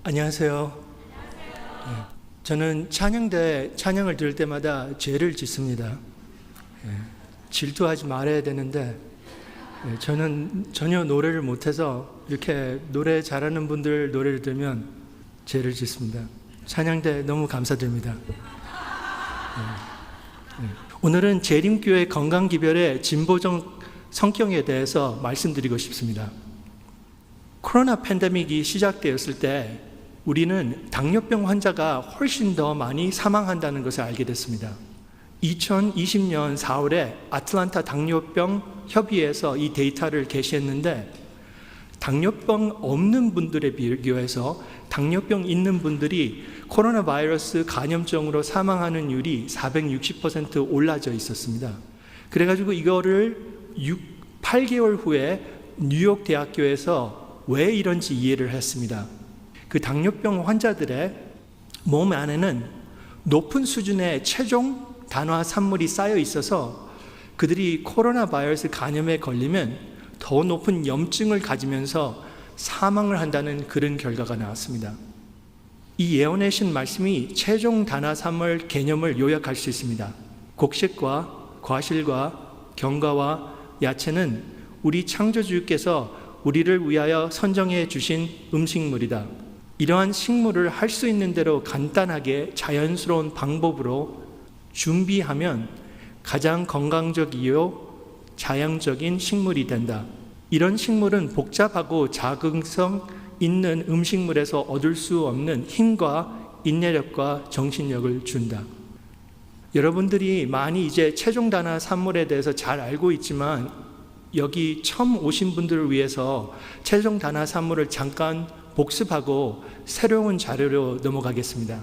안녕하세요. 저는 찬양을 들을 때마다 죄를 짓습니다. 질투하지 말아야 되는데 저는 전혀 노래를 못해서 이렇게 노래 잘하는 분들 노래를 들으면 죄를 짓습니다. 찬양대 너무 감사드립니다. 오늘은 재림교회 건강기별의 진보적 성경에 대해서 말씀드리고 싶습니다. 코로나 팬데믹이 시작되었을 때 우리는 당뇨병 환자가 훨씬 더 많이 사망한다는 것을 알게 됐습니다. 2020년 4월에 아틀란타 당뇨병 협의회에서 이 데이터를 게시했는데 당뇨병 없는 분들에 비교해서 당뇨병 있는 분들이 코로나 바이러스 감염증으로 사망하는 율이 460% 올라져 있었습니다. 그래가지고 이거를 8개월 후에 뉴욕 대학교에서 왜 이런지 이해를 했습니다. 그 당뇨병 환자들의 몸 안에는 높은 수준의 체중 단화 산물이 쌓여 있어서 그들이 코로나 바이러스 감염에 걸리면 더 높은 염증을 가지면서 사망을 한다는 그런 결과가 나왔습니다. 이 예언의 신 말씀이 체중 단화 산물 개념을 요약할 수 있습니다. 곡식과 과실과 견과와 야채는 우리 창조주께서 우리를 위하여 선정해 주신 음식물이다. 이러한 식물을 할 수 있는 대로 간단하게 자연스러운 방법으로 준비하면 가장 건강적이요 자연적인 식물이 된다. 이런 식물은 복잡하고 자극성 있는 음식물에서 얻을 수 없는 힘과 인내력과 정신력을 준다. 여러분들이 많이 이제 체중 단화 산물에 대해서 잘 알고 있지만 여기 처음 오신 분들을 위해서 체중 단화 산물을 잠깐 복습하고 새로운 자료로 넘어가겠습니다.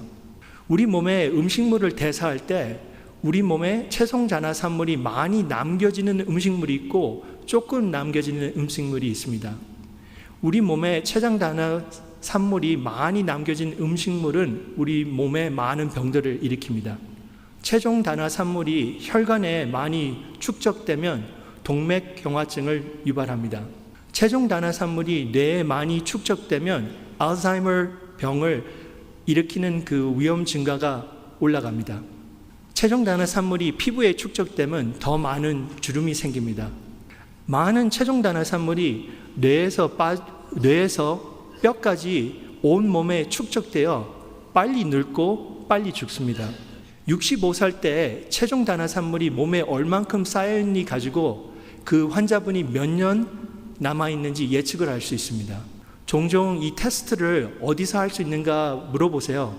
우리 몸에 음식물을 대사할 때 우리 몸에 체중 단화 산물이 많이 남겨지는 음식물이 있고 조금 남겨지는 음식물이 있습니다. 우리 몸에 체중 단화 산물이 많이 남겨진 음식물은 우리 몸에 많은 병들을 일으킵니다. 체중 단화 산물이 혈관에 많이 축적되면 동맥경화증을 유발합니다. 체중 단화 산물이 뇌에 많이 축적되면 알츠하이머 병을 일으키는 그 위험 증가가 올라갑니다. 체중 단화 산물이 피부에 축적되면 더 많은 주름이 생깁니다. 많은 체중 단화 산물이 뇌에서 뼈까지 온 몸에 축적되어 빨리 늙고 빨리 죽습니다. 65살 때 체중 단화 산물이 몸에 얼만큼 쌓여있니 가지고 그 환자분이 몇 년 남아있는지 예측을 할 수 있습니다. 종종 이 테스트를 어디서 할 수 있는가 물어보세요.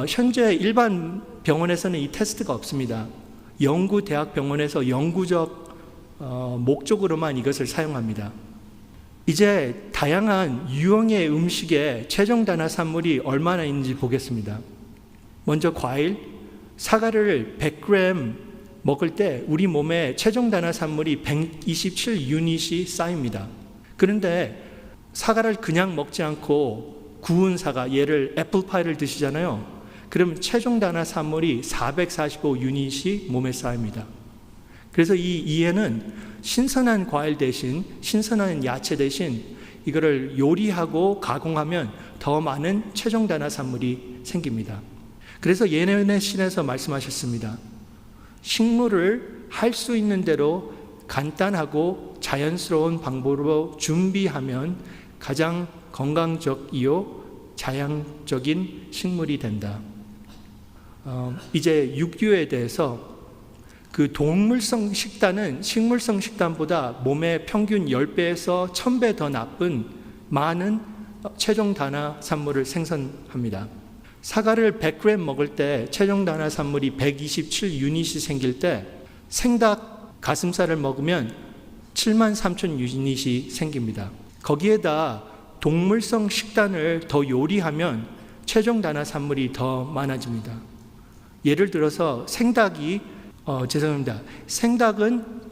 현재 일반 병원에서는 이 테스트가 없습니다. 연구 대학 병원에서 영구적 목적으로만 이것을 사용합니다. 이제 다양한 유형의 음식에 체중 단화 산물이 얼마나 있는지 보겠습니다. 먼저 과일, 사과를 100g 먹을 때 우리 몸에 체중 단화 산물이 127 유닛이 쌓입니다. 그런데 사과를 그냥 먹지 않고 구운 사과, 얘를 애플파이를 드시잖아요. 그러면 체중 단화 산물이 445 유닛이 몸에 쌓입니다. 그래서 이 이해는 신선한 과일 대신 신선한 야채 대신 이거를 요리하고 가공하면 더 많은 체중 단화 산물이 생깁니다. 그래서 예언의 신에서 말씀하셨습니다. 식물을 할 수 있는 대로 간단하고 자연스러운 방법으로 준비하면 가장 건강적이요 자연적인 식물이 된다. 이제 육류에 대해서 그 동물성 식단은 식물성 식단보다 몸에 평균 10배에서 1000배 더 나쁜 많은 체중 단화 산물을 생성합니다. 사과를 100g 먹을 때 체중 단화 산물이 127 유닛이 생길 때 생닭 가슴살을 먹으면 73,000 유닛이 생깁니다. 거기에다 동물성 식단을 더 요리하면 체중 단화 산물이 더 많아집니다. 예를 들어서 생닭은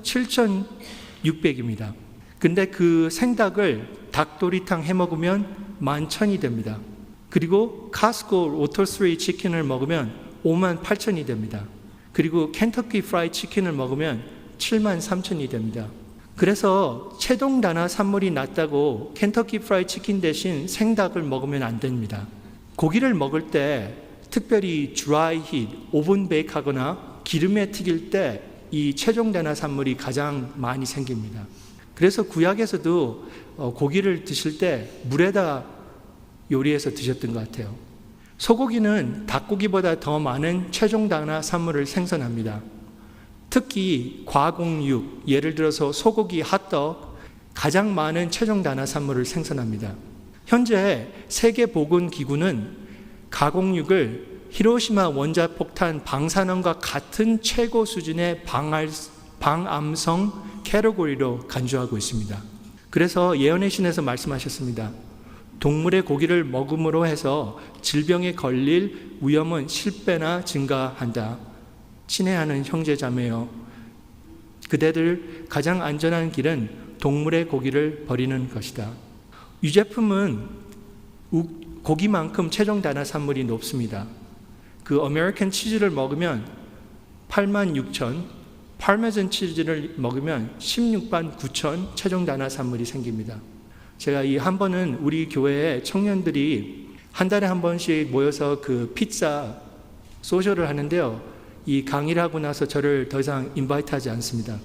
7,600입니다. 근데 그 생닭을 닭도리탕 해 먹으면 11,000이 됩니다. 그리고 카스코 로터스리 치킨을 먹으면 58,000이 됩니다. 그리고 켄터키 프라이 치킨을 먹으면 73,000이 됩니다. 그래서 체동 단화 산물이 낮다고 켄터키 프라이드 치킨 대신 생닭을 먹으면 안 됩니다. 고기를 먹을 때 특별히 드라이 힛, 오븐 베이크하거나 기름에 튀길 때 이 체중 단화 산물이 가장 많이 생깁니다. 그래서 구약에서도 고기를 드실 때 물에다 요리해서 드셨던 것 같아요. 소고기는 닭고기보다 더 많은 체중 단화 산물을 생산합니다. 특히 과공육, 예를 들어서 소고기, 핫떡, 가장 많은 체중 단화 산물을 생산합니다. 현재 세계보건기구는 가공육을 히로시마 원자폭탄 방사능과 같은 최고 수준의 방암성 캐러고리로 간주하고 있습니다. 그래서 예언의 신에서 말씀하셨습니다. 동물의 고기를 먹음으로 해서 질병에 걸릴 위험은 10배나 증가한다. 친애하는 형제자매여, 그대들 가장 안전한 길은 동물의 고기를 버리는 것이다. 유제품은 고기만큼 체중 단화 산물이 높습니다. 그 아메리칸 치즈를 먹으면 86,000, 파메산 치즈를 먹으면 169,000 체중 단화 산물이 생깁니다. 제가 이 한 번은 우리 교회에 청년들이 한 달에 한 번씩 모여서 그 피자 소셜을 하는데요. 이 강의를 하고 나서 저를 더 이상 인바이트하지 않습니다.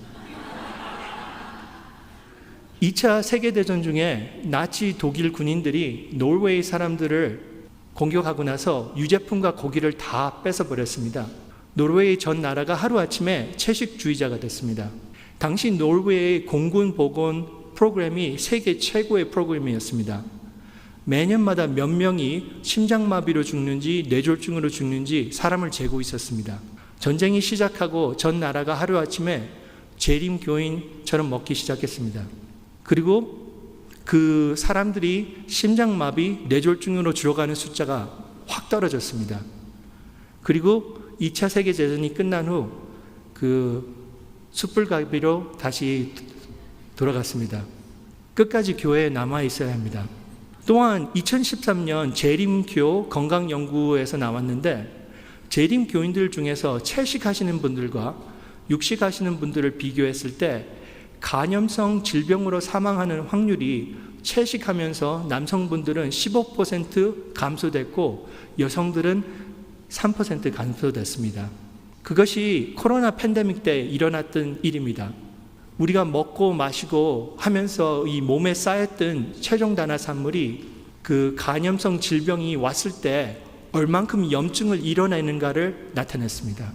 2차 세계대전 중에 나치 독일 군인들이 노르웨이 사람들을 공격하고 나서 유제품과 고기를 다 뺏어버렸습니다. 노르웨이 전 나라가 하루아침에 채식주의자가 됐습니다. 당시 노르웨이의 공군 보건 프로그램이 세계 최고의 프로그램이었습니다. 매년마다 몇 명이 심장마비로 죽는지 뇌졸중으로 죽는지 사람을 재고 있었습니다. 전쟁이 시작하고 전 나라가 하루아침에 재림교인처럼 먹기 시작했습니다. 그리고 그 사람들이 심장마비, 뇌졸중으로 죽어가는 숫자가 확 떨어졌습니다. 그리고 2차 세계대전이 끝난 후 그 숯불갈비로 다시 돌아갔습니다. 끝까지 교회에 남아 있어야 합니다. 또한 2013년 재림교 건강연구에서 나왔는데 재림교인들 중에서 채식하시는 분들과 육식하시는 분들을 비교했을 때 간염성 질병으로 사망하는 확률이 채식하면서 남성분들은 15% 감소됐고 여성들은 3% 감소됐습니다. 그것이 코로나 팬데믹 때 일어났던 일입니다. 우리가 먹고 마시고 하면서 이 몸에 쌓였던 체중 단화 산물이 그 간염성 질병이 왔을 때 얼만큼 염증을 이뤄내는가를 나타냈습니다.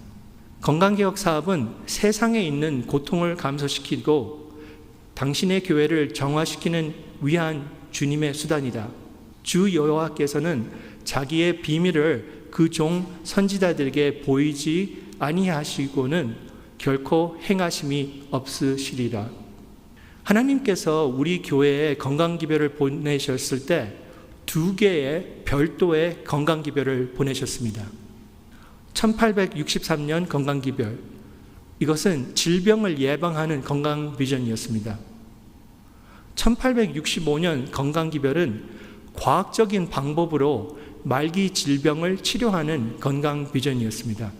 건강개혁 사업은 세상에 있는 고통을 감소시키고 당신의 교회를 정화시키는 위한 주님의 수단이다. 주 여호와께서는 자기의 비밀을 그 종 선지자들에게 보이지 아니하시고는 결코 행하심이 없으시리라. 하나님께서 우리 교회에 건강기별을 보내셨을 때 2개의 별도의 건강기별을 보내셨습니다. 1863년 건강기별, 이것은 질병을 예방하는 건강비전이었습니다. 1865년 건강기별은 과학적인 방법으로 말기 질병을 치료하는 건강비전이었습니다.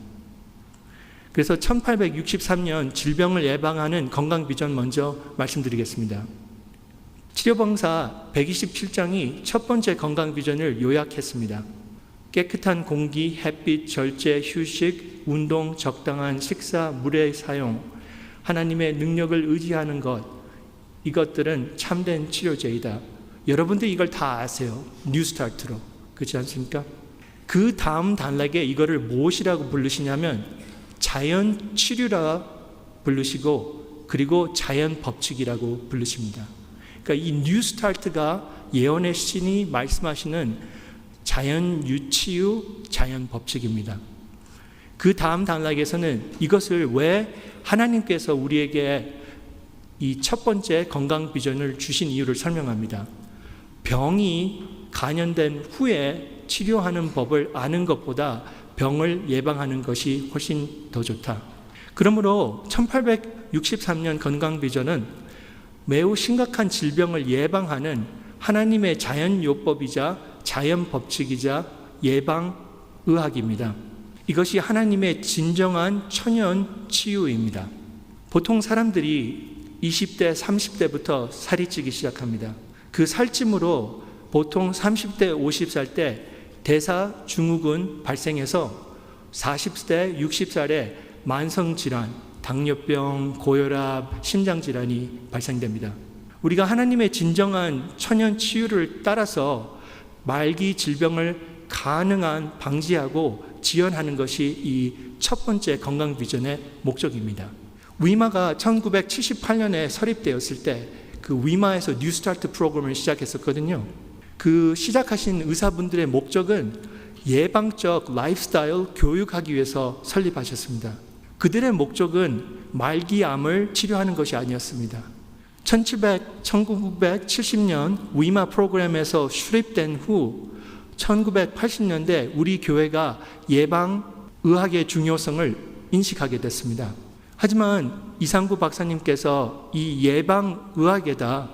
그래서 1863년 질병을 예방하는 건강비전 먼저 말씀드리겠습니다. 치료봉사 127장이 첫 번째 건강비전을 요약했습니다. 깨끗한 공기, 햇빛, 절제, 휴식, 운동, 적당한 식사, 물의 사용, 하나님의 능력을 의지하는 것, 이것들은 참된 치료제이다. 여러분들 이걸 다 아세요. 뉴스타트로. 그렇지 않습니까? 그 다음 단락에 이거를 무엇이라고 부르시냐면 자연 치료라 부르시고 그리고 자연 법칙이라고 부르십니다. 그러니까 이 뉴스타트가 예언의 신이 말씀하시는 자연 유치유, 자연 법칙입니다. 그 다음 단락에서는 이것을 왜 하나님께서 우리에게 이 첫 번째 건강 비전을 주신 이유를 설명합니다. 병이 간연된 후에 치료하는 법을 아는 것보다 병을 예방하는 것이 훨씬 더 좋다. 그러므로 1863년 건강 비전은 매우 심각한 질병을 예방하는 하나님의 자연요법이자 자연법칙이자 예방의학입니다. 이것이 하나님의 진정한 천연 치유입니다. 보통 사람들이 20대, 30대부터 살이 찌기 시작합니다. 그 살찜으로 보통 30대, 50살 때 대사증후군 발생해서 40대, 60살에 만성질환, 당뇨병, 고혈압, 심장질환이 발생됩니다. 우리가 하나님의 진정한 천연치유를 따라서 말기 질병을 가능한 방지하고 지연하는 것이 이 첫 번째 건강 비전의 목적입니다. 위마가 1978년에 설립되었을 때 그 위마에서 뉴스타트 프로그램을 시작했었거든요. 그 시작하신 의사분들의 목적은 예방적 라이프스타일 교육하기 위해서 설립하셨습니다. 그들의 목적은 말기암을 치료하는 것이 아니었습니다. 1970년 위마 프로그램에서 수립된 후 1980년대 우리 교회가 예방의학의 중요성을 인식하게 됐습니다. 하지만 이상구 박사님께서 이 예방의학에다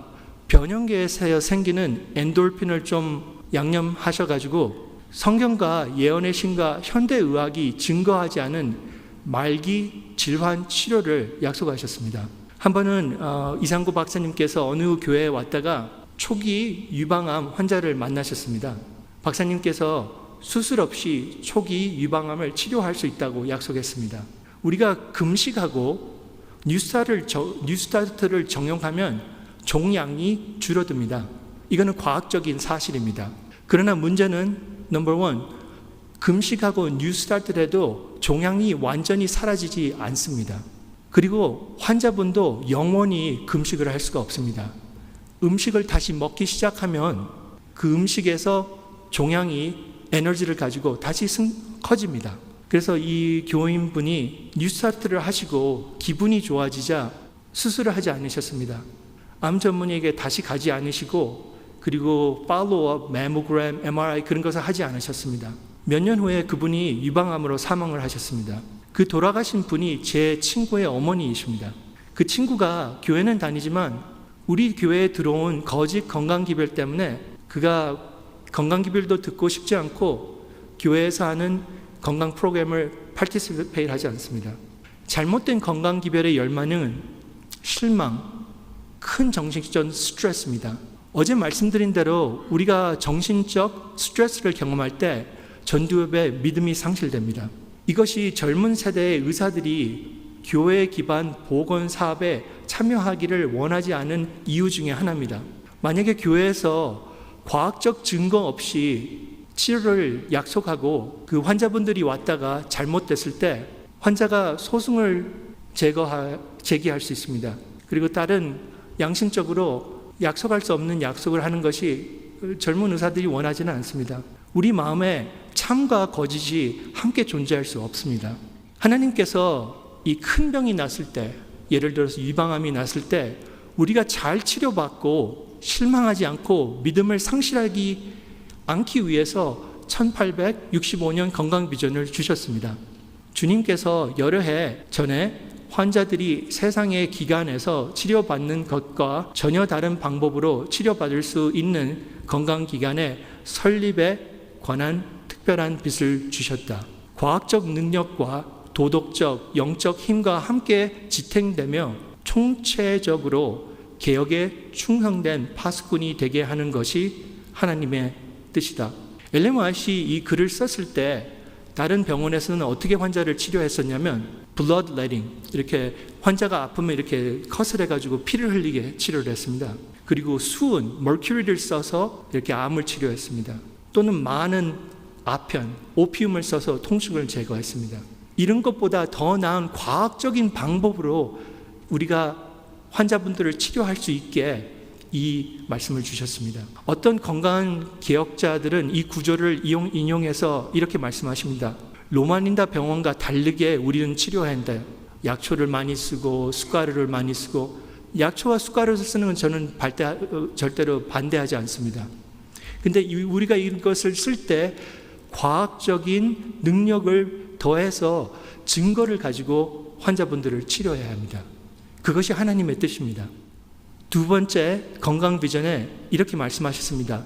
변형계에서 생기는 엔돌핀을 좀 양념하셔가지고 성경과 예언의 신과 현대의학이 증거하지 않은 말기 질환 치료를 약속하셨습니다. 한 번은 이상구 박사님께서 어느 교회에 왔다가 초기 유방암 환자를 만나셨습니다. 박사님께서 수술 없이 초기 유방암을 치료할 수 있다고 약속했습니다. 우리가 금식하고 뉴스타트를 정용하면 종양이 줄어듭니다. 이거는 과학적인 사실입니다. 그러나 문제는 넘버 원, 금식하고 뉴스타트를 해도 종양이 완전히 사라지지 않습니다. 그리고 환자분도 영원히 금식을 할 수가 없습니다. 음식을 다시 먹기 시작하면 그 음식에서 종양이 에너지를 가지고 다시 커집니다. 그래서 이 교인분이 뉴스타트를 하시고 기분이 좋아지자 수술을 하지 않으셨습니다. 암 전문의에게 다시 가지 않으시고 그리고 팔로우업, 매모그램, MRI 그런 것을 하지 않으셨습니다. 몇 년 후에 그분이 유방암으로 사망을 하셨습니다. 그 돌아가신 분이 제 친구의 어머니이십니다. 그 친구가 교회는 다니지만 우리 교회에 들어온 거짓 건강기별 때문에 그가 건강기별도 듣고 싶지 않고 교회에서 하는 건강 프로그램을 파티시페이트 하지 않습니다. 잘못된 건강기별의 열만은 실망, 큰 정신적 스트레스입니다. 어제 말씀드린 대로 우리가 정신적 스트레스를 경험할 때 전두엽의 믿음이 상실됩니다. 이것이 젊은 세대의 의사들이 교회 기반 보건 사업에 참여하기를 원하지 않은 이유 중에 하나입니다. 만약에 교회에서 과학적 증거 없이 치료를 약속하고 그 환자분들이 왔다가 잘못됐을 때 환자가 소송을 제기할 수 있습니다. 그리고 다른 양심적으로 약속할 수 없는 약속을 하는 것이 젊은 의사들이 원하지는 않습니다. 우리 마음에 참과 거짓이 함께 존재할 수 없습니다. 하나님께서 이 큰 병이 났을 때, 예를 들어서 유방암이 났을 때 우리가 잘 치료받고 실망하지 않고 믿음을 상실하지 않기 위해서 1865년 건강비전을 주셨습니다. 주님께서 여러 해 전에 환자들이 세상의 기관에서 치료받는 것과 전혀 다른 방법으로 치료받을 수 있는 건강기관의 설립에 관한 특별한 빚을 주셨다. 과학적 능력과 도덕적, 영적 힘과 함께 지탱되며 총체적으로 개혁에 충성된 파수꾼이 되게 하는 것이 하나님의 뜻이다. 엘렌 화이트이 이 글을 썼을 때 다른 병원에서는 어떻게 환자를 치료했었냐면 bloodletting, 이렇게 환자가 아프면 이렇게 컷을 해가지고 피를 흘리게 치료를 했습니다. 그리고 수은, mercury를 써서 이렇게 암을 치료했습니다. 또는 많은 아편, 오피움을 써서 통증을 제거했습니다. 이런 것보다 더 나은 과학적인 방법으로 우리가 환자분들을 치료할 수 있게 이 말씀을 주셨습니다. 어떤 건강 개혁자들은 이 구조를 인용해서 이렇게 말씀하십니다. 로마린다 병원과 다르게 우리는 치료해야 한다. 약초를 많이 쓰고 숟가루를 많이 쓰고, 약초와 숟가루를 쓰는 건 저는 절대로 반대하지 않습니다. 근데 우리가 이것을 쓸 때 과학적인 능력을 더해서 증거를 가지고 환자분들을 치료해야 합니다. 그것이 하나님의 뜻입니다. 두 번째 건강 비전에 이렇게 말씀하셨습니다.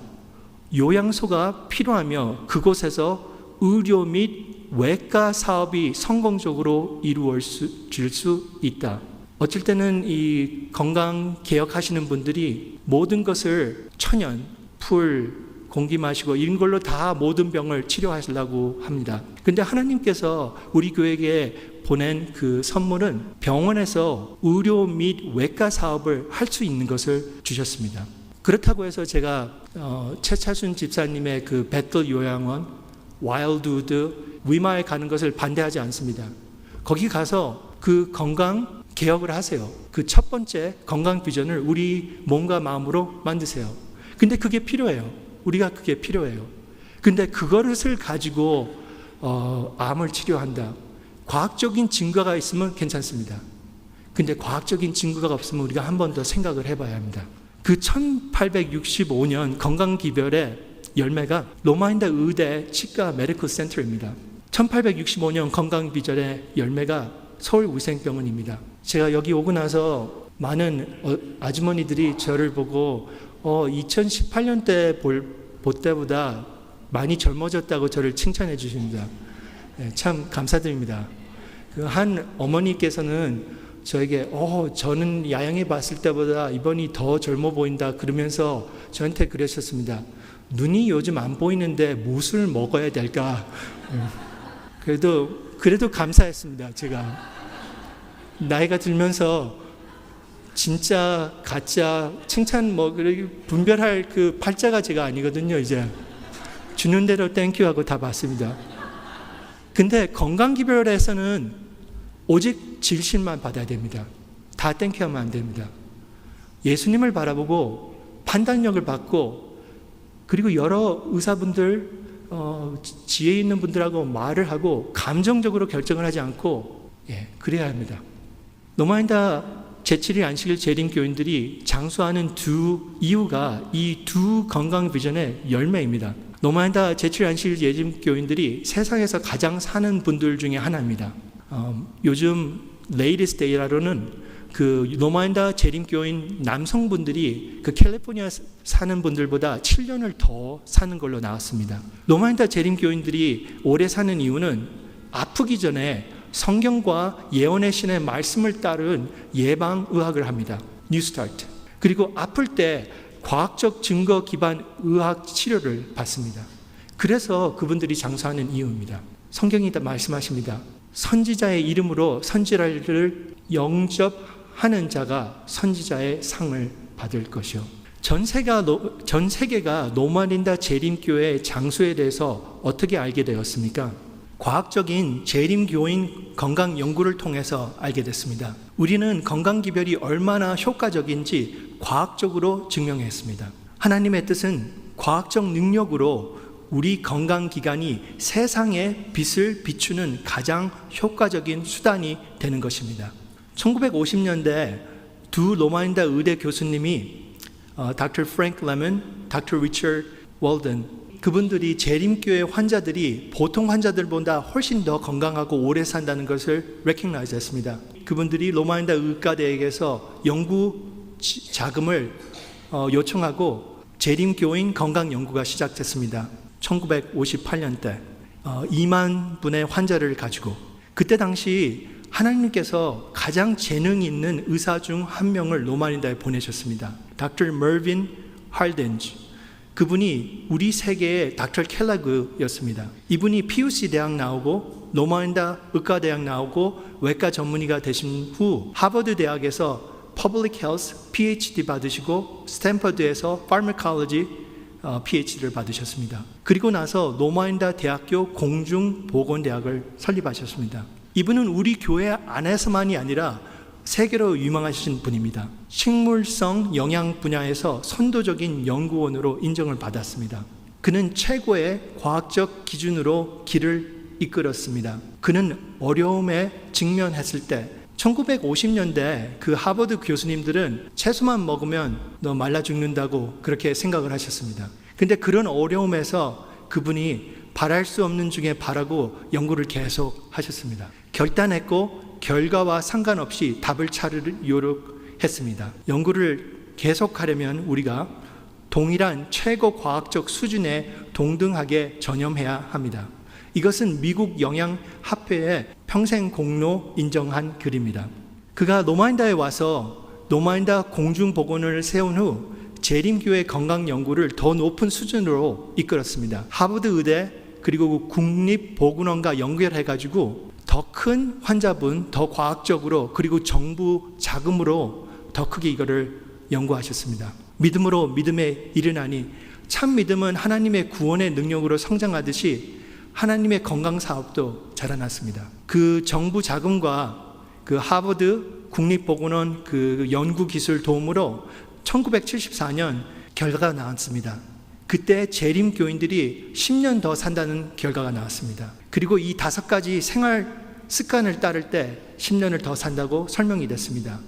요양소가 필요하며 그곳에서 의료 및 외과 사업이 성공적으로 이루어질 수 있다. 어쩔 때는 이 건강 개혁하시는 분들이 모든 것을 천연, 풀, 공기 마시고 이런 걸로 다 모든 병을 치료하시려고 합니다. 근데 하나님께서 우리 교회에 보낸 그 선물은 병원에서 의료 및 외과 사업을 할 수 있는 것을 주셨습니다. 그렇다고 해서 제가 최차순 집사님의 그 배틀 요양원, 와일드우드, 위마에 가는 것을 반대하지 않습니다. 거기 가서 그 건강 개혁을 하세요. 그 첫 번째 건강 비전을 우리 몸과 마음으로 만드세요. 근데 그게 필요해요. 우리가 그게 필요해요. 근데 그것을 가지고 암을 치료한다. 과학적인 증거가 있으면 괜찮습니다. 근데 과학적인 증거가 없으면 우리가 한 번 더 생각을 해봐야 합니다. 그 1865년 건강기별의 열매가 로마인다 의대 치과 메디컬 센터입니다. 1865년 건강비전의 열매가 서울위생병원입니다. 제가 여기 오고 나서 많은 아주머니들이 저를 보고 2018년 때 볼 때보다 많이 젊어졌다고 저를 칭찬해 주십니다. 참 감사드립니다. 그 한 어머니께서는 저에게 저는 야영해 봤을 때보다 이번이 더 젊어 보인다 그러면서 저한테 그러셨습니다. 눈이 요즘 안 보이는데 무엇을 먹어야 될까? 그래도 감사했습니다. 제가 나이가 들면서 진짜 가짜 칭찬 분별할 그 팔자가 제가 아니거든요. 이제 주는 대로 땡큐하고 다 받습니다. 근데 건강기별에서는 오직 질신만 받아야 됩니다. 다 땡큐하면 안 됩니다. 예수님을 바라보고 판단력을 받고 그리고 여러 의사분들 지혜 있는 분들하고 말을 하고 감정적으로 결정을 하지 않고 그래야 합니다. 노마인다 제7일 안식일 재림교인들이 장수하는 두 이유가 이 두 건강 비전의 열매입니다. 노마인다 제7일 안식일 재림교인들이 세상에서 가장 사는 분들 중에 하나입니다. 요즘 레이디스 데이라로는 그 노마인다 재림교인 남성분들이 그 캘리포니아 사는 분들보다 7년을 더 사는 걸로 나왔습니다. 노마인다 재림교인들이 오래 사는 이유는 아프기 전에 성경과 예언의 신의 말씀을 따른 예방의학을 합니다. 뉴스타트. 그리고 아플 때 과학적 증거 기반 의학 치료를 받습니다. 그래서 그분들이 장수하는 이유입니다. 성경이 다 말씀하십니다. 선지자의 이름으로 선지자를 영접하는 자가 선지자의 상을 받을 것이요. 전 세계가 노마인다 재림교회 장수에 대해서 어떻게 알게 되었습니까? 과학적인 재림교인 건강 연구를 통해서 알게 됐습니다. 우리는 건강기별이 얼마나 효과적인지 과학적으로 증명했습니다. 하나님의 뜻은 과학적 능력으로 우리 건강기관이 세상에 빛을 비추는 가장 효과적인 수단이 되는 것입니다. 1950년대 두 로마인다 의대 교수님이 Dr. Frank Lemon, Dr. Richard Walden 그분들이 재림교회 환자들이 보통 환자들보다 훨씬 더 건강하고 오래 산다는 것을 recognize 했습니다. 그분들이 로마인다 의과대에게서 연구 자금을 요청하고 재림교인 건강 연구가 시작됐습니다. 1958년대 2만 분의 환자를 가지고 그때 당시 하나님께서 가장 재능 있는 의사 중 한 명을 로마인다에 보내셨습니다. Dr. Mervyn Hardinge 그분이 우리 세계의 닥터 켈러그였습니다. 이분이 PUC 대학 나오고 노마인다 의과대학 나오고 외과 전문의가 되신 후 하버드 대학에서 Public Health PhD 받으시고 스탠퍼드에서 Pharmacology PhD를 받으셨습니다. 그리고 나서 노마인다 대학교 공중보건대학을 설립하셨습니다. 이분은 우리 교회 안에서만이 아니라 세계로 유명하신 분입니다. 식물성 영양 분야에서 선도적인 연구원으로 인정을 받았습니다. 그는 최고의 과학적 기준으로 길을 이끌었습니다. 그는 어려움에 직면했을 때 1950년대 그 하버드 교수님들은 채소만 먹으면 너 말라 죽는다고 그렇게 생각을 하셨습니다. 근데 그런 어려움에서 그분이 바랄 수 없는 중에 바라고 연구를 계속 하셨습니다. 결단했고 결과와 상관없이 답을 찾으려고 했습니다. 연구를 계속하려면 우리가 동일한 최고 과학적 수준에 동등하게 전념해야 합니다. 이것은 미국 영양학회의 평생 공로 인정한 글입니다. 그가 로마인다에 와서 로마인다 공중보건을 세운 후 재림교회 건강 연구를 더 높은 수준으로 이끌었습니다. 하버드 의대 그리고 국립보건원과 연결해가지고 더 큰 환자분, 더 과학적으로 그리고 정부 자금으로 더 크게 이거를 연구하셨습니다. 믿음으로 믿음에 이르나니, 참 믿음은 하나님의 구원의 능력으로 성장하듯이 하나님의 건강 사업도 자라났습니다. 그 정부 자금과 그 하버드 국립보건원 그 연구기술 도움으로 1974년 결과가 나왔습니다. 그때 재림교인들이 10년 더 산다는 결과가 나왔습니다. 그리고 이 5가지 생활 습관을 따를 때 10년을 더 산다고 설명이 됐습니다.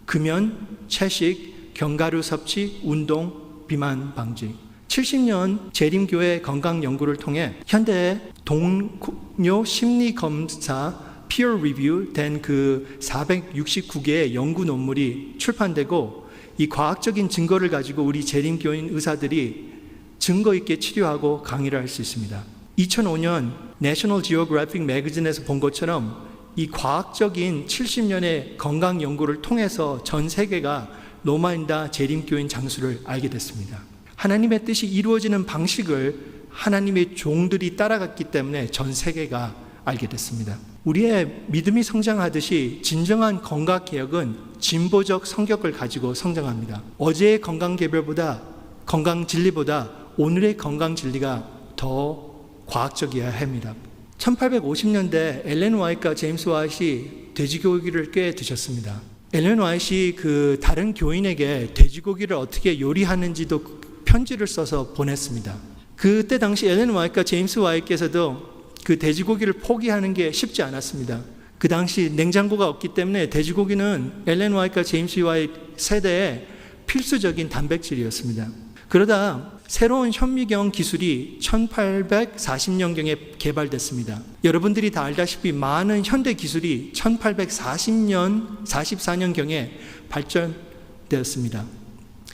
금연, 채식, 견과류 섭취, 운동, 비만 방지. 70년 재림교회 건강 연구를 통해 현대의 동료 심리 검사 peer review 된 그 469개의 연구 논문이 출판되고, 이 과학적인 증거를 가지고 우리 재림교인 의사들이 증거 있게 치료하고 강의를 할 수 있습니다. 2005년 내셔널 지오그래픽 매거진에서 본 것처럼 이 과학적인 70년의 건강 연구를 통해서 전 세계가 로마인다 재림교인 장수를 알게 됐습니다. 하나님의 뜻이 이루어지는 방식을 하나님의 종들이 따라갔기 때문에 전 세계가 알게 됐습니다. 우리의 믿음이 성장하듯이 진정한 건강개혁은 진보적 성격을 가지고 성장합니다. 어제의 건강개별보다, 건강진리보다 오늘의 건강진리가 더 과학적이어야 합니다. 1850년대 엘렌 화이트와 제임스 화이트이 돼지고기를 꽤 드셨습니다. 엘렌 화이트이 그 다른 교인에게 돼지고기를 어떻게 요리하는지도 편지를 써서 보냈습니다. 그때 당시 엘렌 화이트와 제임스 화이트께서도 그 돼지고기를 포기하는 게 쉽지 않았습니다. 그 당시 냉장고가 없기 때문에 돼지고기는 엘렌 화이트와 제임스 화이트 세대의 필수적인 단백질이었습니다. 그러다 새로운 현미경 기술이 1840년경에 개발됐습니다. 여러분들이 다 알다시피 많은 현대 기술이 1840년, 44년경에 발전되었습니다.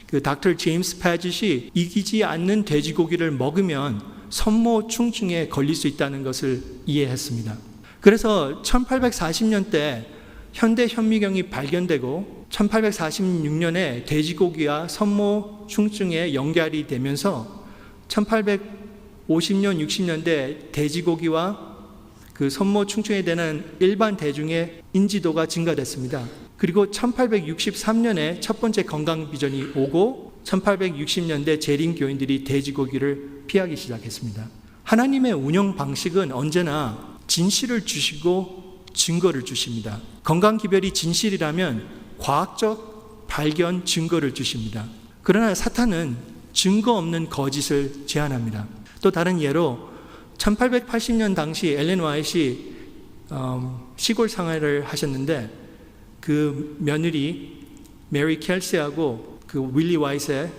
그 닥터 제임스 패짓이 이기지 않는 돼지고기를 먹으면 선모충증에 걸릴 수 있다는 것을 이해했습니다. 그래서 1840년대 현대 현미경이 발견되고 1846년에 돼지고기와 선모충증에 연결이 되면서 1850년, 60년대 돼지고기와 그 선모충증에 대한 일반 대중의 인지도가 증가됐습니다. 그리고 1863년에 첫 번째 건강 비전이 오고 1860년대 재림교인들이 돼지고기를 피하기 시작했습니다. 하나님의 운영 방식은 언제나 진실을 주시고 증거를 주십니다. 건강기별이 진실이라면 과학적 발견 증거를 주십니다. 그러나 사탄은 증거 없는 거짓을 제안합니다. 또 다른 예로 1880년 당시 엘렌 화이트이 시골 생활을 하셨는데 그 며느리 메리 켈시하고 그 윌리 화이트의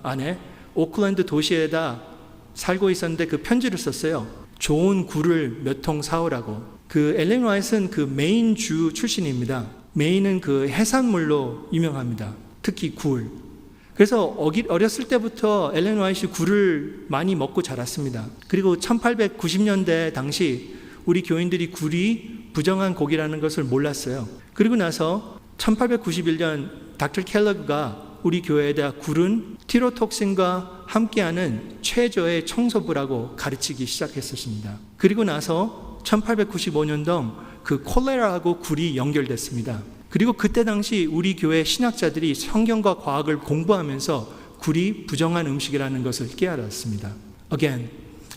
아내 오클랜드 도시에다 살고 있었는데 그 편지를 썼어요. 좋은 굴을 몇 통 사오라고. 그 엘렌 화이트는 그 메인주 출신입니다. 메인은 그 해산물로 유명합니다. 특히 굴. 그래서 어렸을 때부터 엘렌 화이트이 굴을 많이 먹고 자랐습니다. 그리고 1890년대 당시 우리 교인들이 굴이 부정한 고기라는 것을 몰랐어요. 그리고 나서 1891년 닥터 켈러그가 우리 교회에다 굴은 티로톡신과 함께하는 최저의 청소부라고 가르치기 시작했었습니다. 그리고 나서 1895년도 그 콜레라하고 굴이 연결됐습니다. 그리고 그때 당시 우리 교회 신학자들이 성경과 과학을 공부하면서 굴이 부정한 음식이라는 것을 깨달았습니다. Again,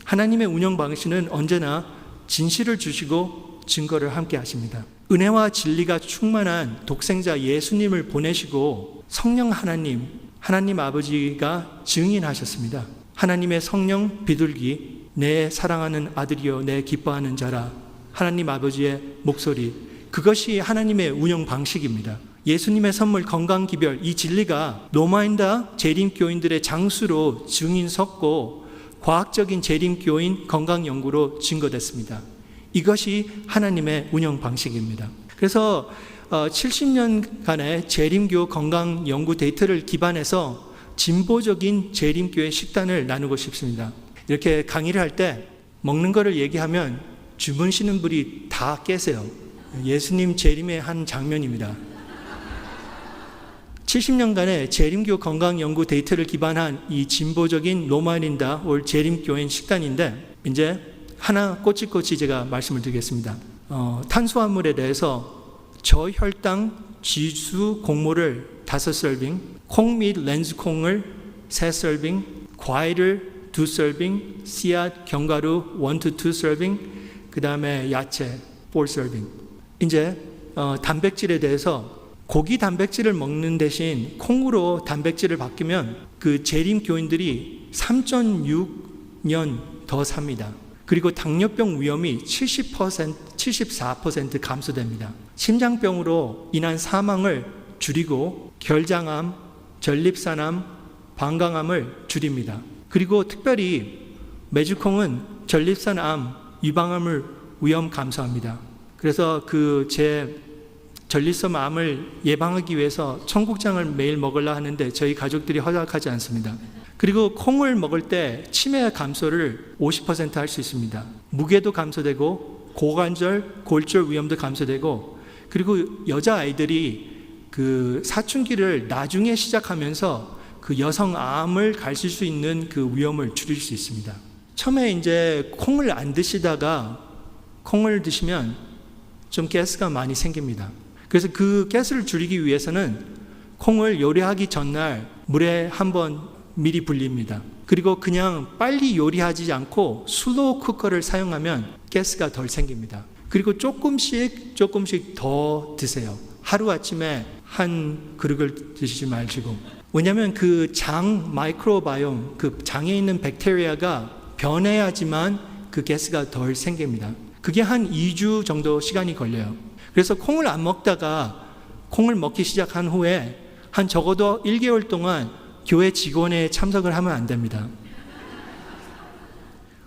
하나님의 운영 방식은 언제나 진실을 주시고 증거를 함께 하십니다. 은혜와 진리가 충만한 독생자 예수님을 보내시고 성령 하나님 아버지가 증인하셨습니다. 하나님의 성령 비둘기, 내 사랑하는 아들이요 내 기뻐하는 자라. 하나님 아버지의 목소리, 그것이 하나님의 운영 방식입니다. 예수님의 선물 건강기별, 이 진리가 로마인다 재림교인들의 장수로 증인 섰고 과학적인 재림교인 건강연구로 증거됐습니다. 이것이 하나님의 운영 방식입니다. 그래서 70년간의 재림교 건강연구 데이터를 기반해서 진보적인 재림교의 식단을 나누고 싶습니다. 이렇게 강의를 할 때 먹는 거를 얘기하면 주무시는 분이 다 깨세요. 예수님 재림의 한 장면입니다. 70년간의 재림교 건강 연구 데이터를 기반한 이 진보적인 로마린다 올 재림교인 식단인데, 이제 하나 꼬치꼬치 제가 말씀을 드리겠습니다. 탄수화물에 대해서 저혈당 지수 곡물을 5서빙, 콩 및 렌즈콩을 3서빙, 과일을 2서빙, 씨앗, 견과류 1 to 2서빙, 그 다음에 야채 4서빙. 이제 단백질에 대해서 고기 단백질을 먹는 대신 콩으로 단백질을 바뀌면 그 재림 교인들이 3.6년 더 삽니다. 그리고 당뇨병 위험이 74% 감소됩니다. 심장병으로 인한 사망을 줄이고 결장암, 전립선암, 방광암을 줄입니다. 그리고 특별히 메주콩은 전립선암, 유방암을 위험 감소합니다. 그래서 제 전립선암을 예방하기 위해서 청국장을 매일 먹으려 하는데 저희 가족들이 허락하지 않습니다. 그리고 콩을 먹을 때 치매 감소를 50% 할 수 있습니다. 무게도 감소되고 고관절, 골절 위험도 감소되고, 그리고 여자아이들이 그 사춘기를 나중에 시작하면서 그 여성암을 가질 수 있는 그 위험을 줄일 수 있습니다. 처음에 이제 콩을 안 드시다가 콩을 드시면 좀 가스가 많이 생깁니다. 그래서 그 가스를 줄이기 위해서는 콩을 요리하기 전날 물에 한번 미리 불립니다. 그리고 그냥 빨리 요리하지 않고 슬로우 쿠커를 사용하면 가스가 덜 생깁니다. 그리고 조금씩 더 드세요. 하루아침에 한 그릇을 드시지 마시고. 왜냐하면 그 장 마이크로바이옴, 그 장에 있는 박테리아가 변해야지만 그 가스가 덜 생깁니다. 그게 한 2주 정도 시간이 걸려요. 그래서 콩을 안 먹다가 콩을 먹기 시작한 후에 한 적어도 1개월 동안 교회 직원에 참석을 하면 안 됩니다.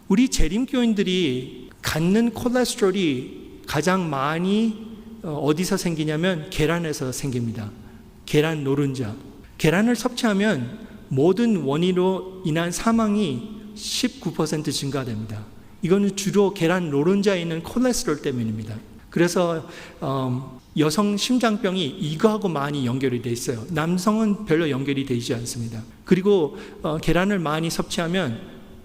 우리 재림교인들이 갖는 콜레스테롤이 가장 많이 어디서 생기냐면 계란에서 생깁니다. 계란 노른자. 계란을 섭취하면 모든 원인으로 인한 사망이 19% 증가됩니다. 이거는 주로 계란 노른자에 있는 콜레스테롤 때문입니다. 그래서 여성 심장병이 이거하고 많이 연결이 돼 있어요. 남성은 별로 연결이 되지 않습니다. 그리고 계란을 많이 섭취하면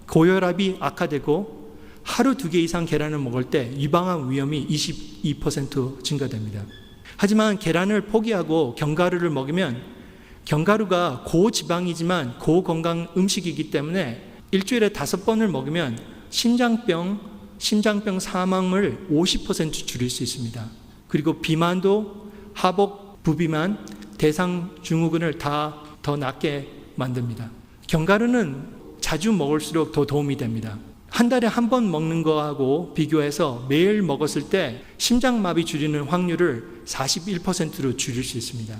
고혈압이 악화되고, 하루 2개 이상 계란을 먹을 때 유방암 위험이 22% 증가됩니다. 하지만 계란을 포기하고 견과류를 먹으면, 견과류가 고지방이지만 고건강 음식이기 때문에 일주일에 5번을 먹으면 심장병 사망을 50% 줄일 수 있습니다. 그리고 비만도, 하복, 부비만, 대상 증후군을 다 더 낫게 만듭니다. 견과류는 자주 먹을수록 더 도움이 됩니다. 한 달에 한 번 먹는 거하고 비교해서 매일 먹었을 때 심장마비 줄이는 확률을 41%로 줄일 수 있습니다.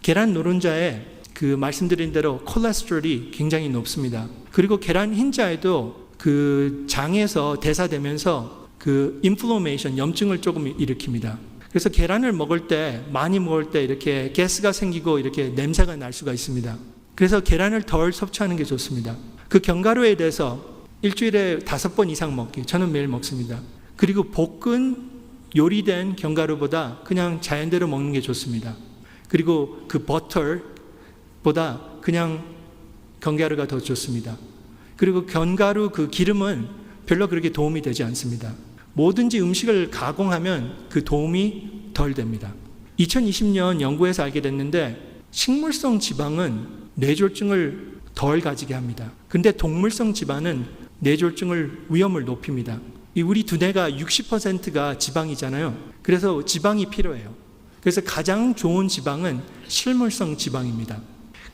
계란 노른자에 그 말씀드린 대로 콜레스테롤이 굉장히 높습니다. 그리고 계란 흰자에도 그 장에서 대사되면서 그 인플로메이션, 염증을 조금 일으킵니다. 그래서 계란을 먹을 때, 많이 먹을 때 이렇게 가스가 생기고 이렇게 냄새가 날 수가 있습니다. 그래서 계란을 덜 섭취하는 게 좋습니다. 그 견과류에 대해서 일주일에 5번 이상 먹기, 저는 매일 먹습니다. 그리고 볶은 요리된 견과류보다 그냥 자연대로 먹는 게 좋습니다. 그리고 그 버터보다 그냥 견과류가 더 좋습니다. 그리고 견과류 그 기름은 별로 그렇게 도움이 되지 않습니다. 뭐든지 음식을 가공하면 그 도움이 덜 됩니다. 2020년 연구에서 알게 됐는데 식물성 지방은 뇌졸중을 덜 가지게 합니다. 근데 동물성 지방은 뇌졸중을 위험을 높입니다. 우리 두뇌가 60%가 지방이잖아요. 그래서 지방이 필요해요. 그래서 가장 좋은 지방은 식물성 지방입니다.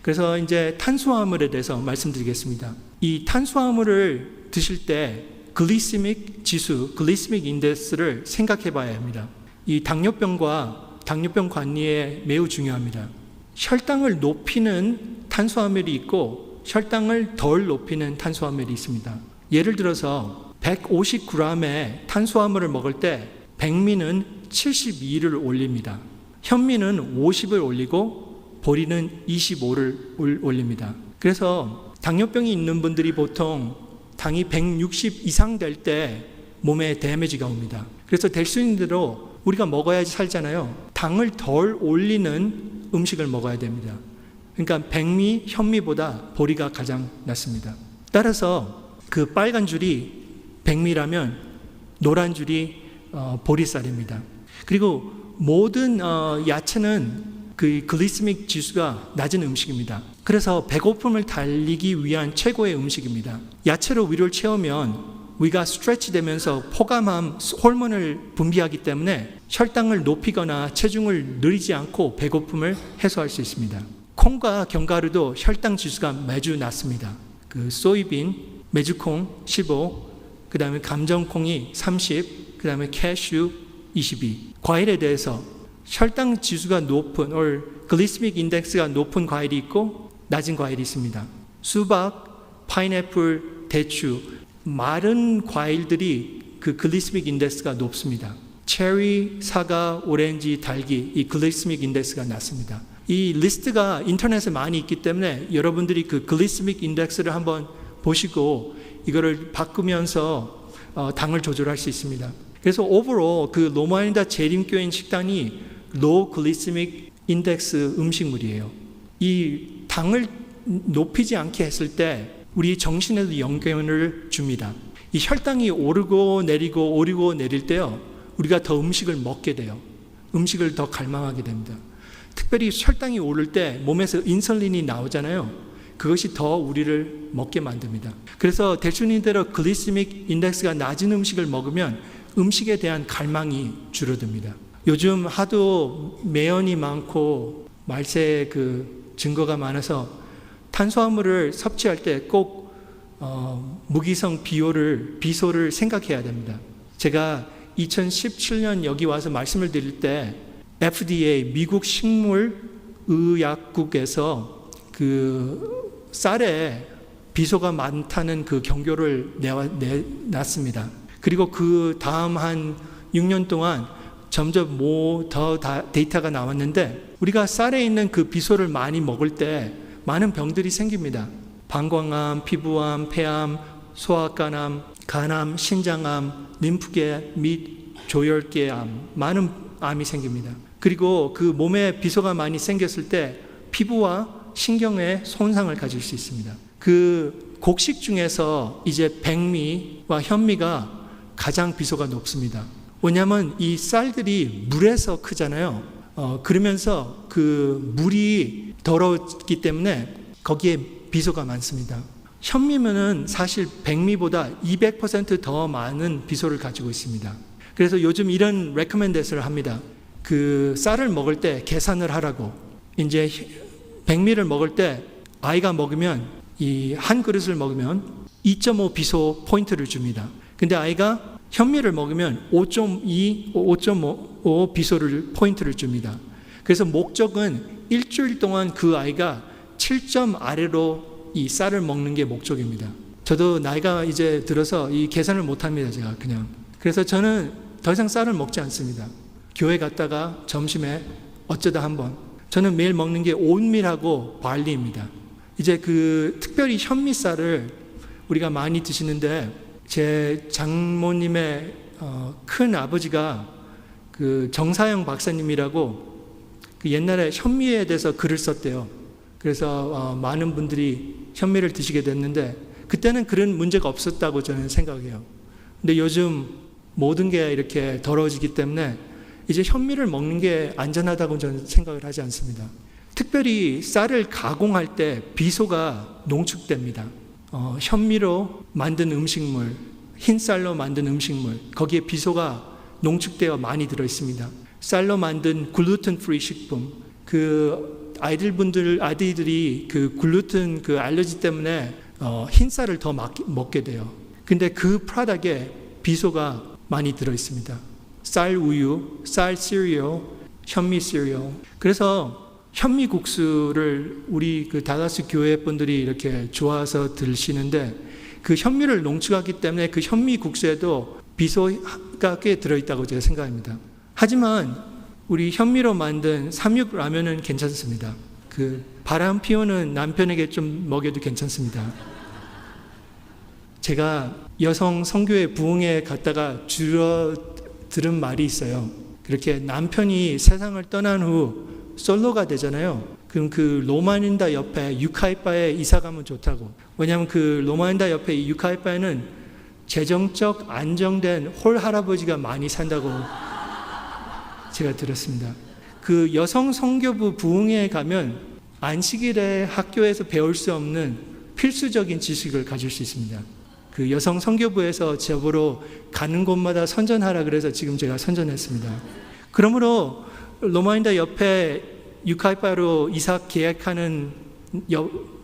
그래서 이제 탄수화물에 대해서 말씀드리겠습니다. 이 탄수화물을 드실 때 글리시믹 지수, 글리시믹 인덱스를 생각해 봐야 합니다. 이 당뇨병과 당뇨병 관리에 매우 중요합니다. 혈당을 높이는 탄수화물이 있고 혈당을 덜 높이는 탄수화물이 있습니다. 예를 들어서 150g의 탄수화물을 먹을 때 백미는 72를 올립니다. 현미는 50을 올리고 보리는 25를 올립니다. 그래서 당뇨병이 있는 분들이 보통 당이 160 이상 될 때 몸에 데미지가 옵니다. 그래서 될 수 있는 대로 우리가 먹어야지 살잖아요. 당을 덜 올리는 음식을 먹어야 됩니다. 그러니까 백미, 현미보다 보리가 가장 낫습니다. 따라서 그 빨간 줄이 백미라면 노란 줄이 보리쌀입니다. 그리고 모든 야채는 그 글리세믹 지수가 낮은 음식입니다. 그래서 배고픔을 달리기 위한 최고의 음식입니다. 야채로 위를 채우면 위가 스트레치 되면서 포감함 호르몬을 분비하기 때문에 혈당을 높이거나 체중을 늘리지 않고 배고픔을 해소할 수 있습니다. 콩과 견과류도 혈당 지수가 매주 낮습니다. 그 소이빈, 메주콩 15, 그 다음에 감정콩이 30, 그 다음에 캐슈 22. 과일에 대해서 혈당 지수가 높은 글리세믹 인덱스가 높은 과일이 있고 낮은 과일이 있습니다. 수박, 파인애플, 대추, 마른 과일들이 그 글리세믹 인덱스가 높습니다. 체리, 사과, 오렌지, 달기, 이 글리세믹 인덱스가 낮습니다. 이 리스트가 인터넷에 많이 있기 때문에 여러분들이 그 글리세믹 인덱스를 한번 보시고 이거를 바꾸면서 당을 조절할 수 있습니다. 그래서 오버롤 그 로마인다 재림교인 식단이 로우 글리세믹 인덱스 음식물이에요. 이 당을 높이지 않게 했을 때 우리 정신에도 영향을 줍니다. 이 혈당이 오르고 내릴 때요, 우리가 더 음식을 먹게 돼요. 음식을 더 갈망하게 됩니다. 특별히 혈당이 오를 때 몸에서 인슐린이 나오잖아요. 그것이 더 우리를 먹게 만듭니다. 그래서 대충인대로 글리세믹 인덱스가 낮은 음식을 먹으면 음식에 대한 갈망이 줄어듭니다. 요즘 하도 매연이 많고 말세 그 증거가 많아서 탄수화물을 섭취할 때 꼭 무기성 비소를 생각해야 됩니다. 제가 2017년 여기 와서 말씀을 드릴 때 FDA 미국 식물의약국에서 그 쌀에 비소가 많다는 그 경고를 내놨습니다. 그리고 그 다음 한 6년 동안 점점 더 데이터가 나왔는데 우리가 쌀에 있는 그 비소를 많이 먹을 때 많은 병들이 생깁니다. 방광암, 피부암, 폐암, 소아간암, 간암, 신장암, 림프계 및 조혈계암, 많은 암이 생깁니다. 그리고 그 몸에 비소가 많이 생겼을 때 피부와 신경에 손상을 가질 수 있습니다. 그 곡식 중에서 이제 백미와 현미가 가장 비소가 높습니다. 왜냐하면 이 쌀들이 물에서 크잖아요. 그러면서 그 물이 더럽기 때문에 거기에 비소가 많습니다. 현미면은 사실 백미보다 200% 더 많은 비소를 가지고 있습니다. 그래서 요즘 이런 레커멘데이션을 합니다. 그 쌀을 먹을 때 계산을 하라고. 이제 백미를 먹을 때 아이가 먹으면 이 한 그릇을 먹으면 2.5 비소 포인트를 줍니다. 근데 아이가 현미를 먹으면 5.5 비소를 포인트를 줍니다. 그래서 목적은 일주일 동안 그 아이가 7점 아래로 이 쌀을 먹는 게 목적입니다. 저도 나이가 이제 들어서 이 계산을 못합니다. 제가 그냥. 그래서 저는 더 이상 쌀을 먹지 않습니다. 교회 갔다가 점심에 어쩌다 한번. 저는 매일 먹는 게 오트밀하고 발리입니다. 이제 그 특별히 현미쌀을 우리가 많이 드시는데 제 장모님의 큰 아버지가 그 정사영 박사님이라고 그 옛날에 현미에 대해서 글을 썼대요. 그래서 많은 분들이 현미를 드시게 됐는데 그때는 그런 문제가 없었다고 저는 생각해요. 근데 요즘 모든 게 이렇게 더러워지기 때문에 이제 현미를 먹는 게 안전하다고 저는 생각을 하지 않습니다. 특별히 쌀을 가공할 때 비소가 농축됩니다. 현미로 만든 음식물, 흰 쌀로 만든 음식물, 거기에 비소가 농축되어 많이 들어 있습니다. 쌀로 만든 글루텐 프리 식품, 그 아이들이 그 글루텐 그 알러지 때문에 흰 쌀을 더 먹게 돼요. 근데 그 프로덕트에 비소가 많이 들어 있습니다. 쌀 우유, 쌀 시리얼, 현미 시리얼. 그래서 현미 국수를 우리 그 다다스 교회 분들이 이렇게 좋아서 드시는데 그 현미를 농축하기 때문에 그 현미 국수에도 비소가 꽤 들어있다고 제가 생각합니다. 하지만 우리 현미로 만든 삼육 라면은 괜찮습니다. 그 바람 피우는 남편에게 좀 먹여도 괜찮습니다. 제가 여성 선교회 부흥회 갔다가 주로 들은 말이 있어요. 그렇게 남편이 세상을 떠난 후 솔로가 되잖아요. 그럼 그 로마닌다 옆에 유카이바에 이사 가면 좋다고. 왜냐하면 그 로마닌다 옆에 이 유카이바에는 재정적 안정된 홀 할아버지가 많이 산다고 제가 들었습니다. 그 여성 선교부 부흥회에 가면 안식일에 학교에서 배울 수 없는 필수적인 지식을 가질 수 있습니다. 그 여성 선교부에서 저보러 가는 곳마다 선전하라 그래서 지금 제가 선전했습니다. 그러므로 로마인다 옆에 유카이바로 이사 계획하는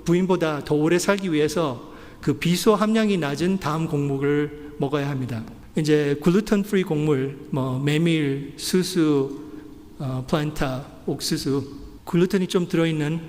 부인보다 더 오래 살기 위해서 그 비소 함량이 낮은 다음 곡물을 먹어야 합니다. 이제 글루텐 프리 곡물, 메밀, 수수, 플란타, 옥수수, 글루텐이 좀 들어있는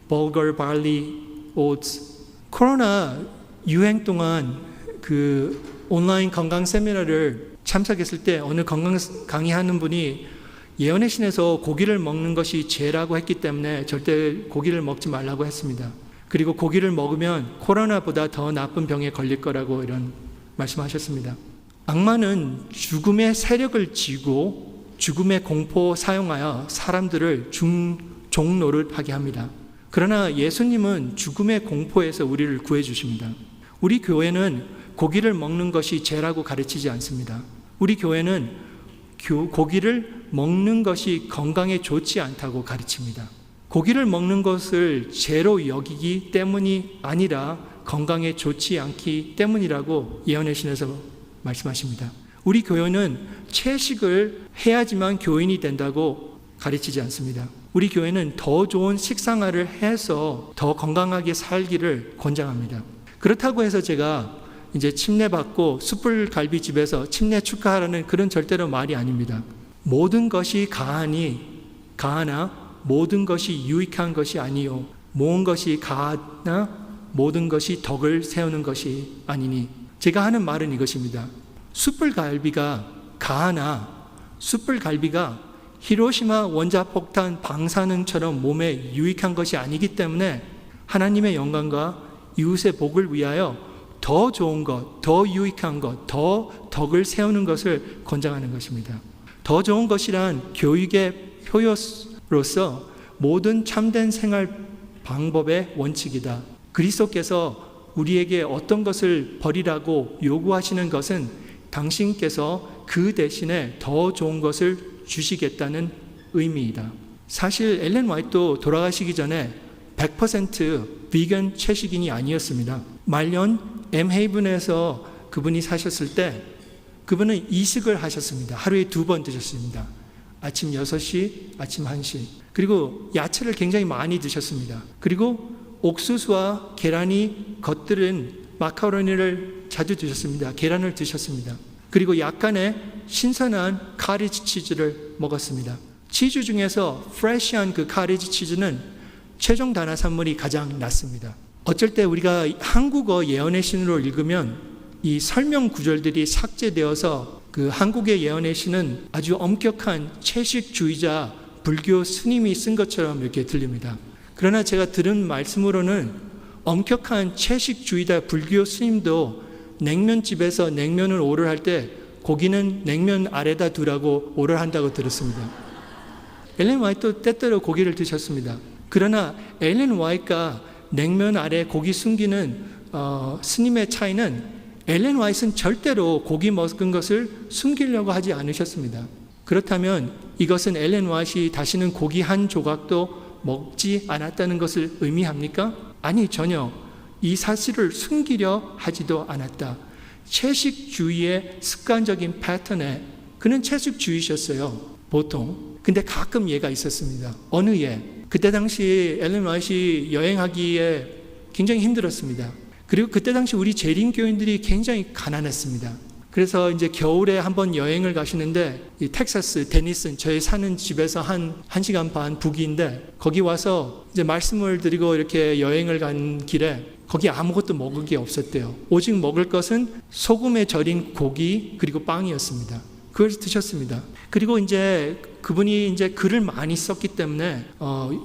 버거, 발리, 오츠. 코로나 유행 동안 그 온라인 건강 세미나를 참석했을 때 어느 건강 강의하는 분이 예언의 신에서 고기를 먹는 것이 죄라고 했기 때문에 절대 고기를 먹지 말라고 했습니다. 그리고 고기를 먹으면 코로나보다 더 나쁜 병에 걸릴 거라고 이런 말씀하셨습니다. 악마는 죽음의 세력을 쥐고 죽음의 공포 사용하여 사람들을 종노릇하게 합니다. 그러나 예수님은 죽음의 공포에서 우리를 구해 주십니다. 우리 교회는 고기를 먹는 것이 죄라고 가르치지 않습니다. 우리 교회는 고기를 먹는 것이 건강에 좋지 않다고 가르칩니다. 고기를 먹는 것을 죄로 여기기 때문이 아니라 건강에 좋지 않기 때문이라고 예언의 신에서 말씀하십니다. 우리 교회는 채식을 해야지만 교인이 된다고 가르치지 않습니다. 우리 교회는 더 좋은 식생활을 해서 더 건강하게 살기를 권장합니다. 그렇다고 해서 제가 이제 침례받고 숯불갈비집에서 침례 축하하라는 그런 절대로 말이 아닙니다. 모든 것이 가하나 모든 것이 유익한 것이 아니요 모든 것이 가하나 모든 것이 덕을 세우는 것이 아니니. 제가 하는 말은 이것입니다. 숯불갈비가 가하나 숯불갈비가 히로시마 원자폭탄 방사능처럼 몸에 유익한 것이 아니기 때문에 하나님의 영광과 이웃의 복을 위하여 더 좋은 것, 더 유익한 것, 더 덕을 세우는 것을 권장하는 것입니다. 더 좋은 것이란 교육의 표현으로서 모든 참된 생활 방법의 원칙이다. 그리스도께서 우리에게 어떤 것을 버리라고 요구하시는 것은 당신께서 그 대신에 더 좋은 것을 주시겠다는 의미이다. 사실 엘렌 화이트도 돌아가시기 전에 100% 비건 채식인이 아니었습니다. 말년 엠헤이븐에서 그분이 사셨을 때 그분은 이식을 하셨습니다. 하루에 2번 드셨습니다. 아침 6시, 아침 1시. 그리고 야채를 굉장히 많이 드셨습니다. 그리고 옥수수와 계란이 겉들은 마카로니를 자주 드셨습니다. 계란을 드셨습니다. 그리고 약간의 신선한 카리지 치즈를 먹었습니다. 치즈 중에서 프레시한 그 카리지 치즈는 최종 단화산물이 가장 낫습니다. 어쩔 때 우리가 한국어 예언의 신으로 읽으면 이 설명 구절들이 삭제되어서 그 한국의 예언의 신은 아주 엄격한 채식주의자 불교 스님이 쓴 것처럼 이렇게 들립니다. 그러나 제가 들은 말씀으로는 엄격한 채식주의자 불교 스님도 냉면집에서 냉면을 오를 할 때 고기는 냉면 아래다 두라고 오를 한다고 들었습니다. 엘렌 화이트도 때때로 고기를 드셨습니다. 그러나 엘렌 화이트가 냉면 아래 고기 숨기는 스님의 차이는 엘렌 화이트는 절대로 고기 먹은 것을 숨기려고 하지 않으셨습니다. 그렇다면 이것은 엘렌 화이트가 다시는 고기 한 조각도 먹지 않았다는 것을 의미합니까? 아니, 전혀. 이 사실을 숨기려 하지도 않았다. 채식주의의 습관적인 패턴에 그는 채식주의셨어요. 보통. 근데 가끔 예가 있었습니다. 어느 예? 그때 당시 엘렌 화이트 여행하기에 굉장히 힘들었습니다. 그리고 그때 당시 우리 재림교인들이 굉장히 가난했습니다. 그래서 이제 겨울에 한번 여행을 가시는데 이 텍사스 데니슨 저희 사는 집에서 한 1시간 반 북위인데 거기 와서 이제 말씀을 드리고 이렇게 여행을 간 길에 거기 아무것도 먹을 게 없었대요. 오직 먹을 것은 소금에 절인 고기 그리고 빵이었습니다. 그걸 드셨습니다. 그리고 이제 그분이 이제 글을 많이 썼기 때문에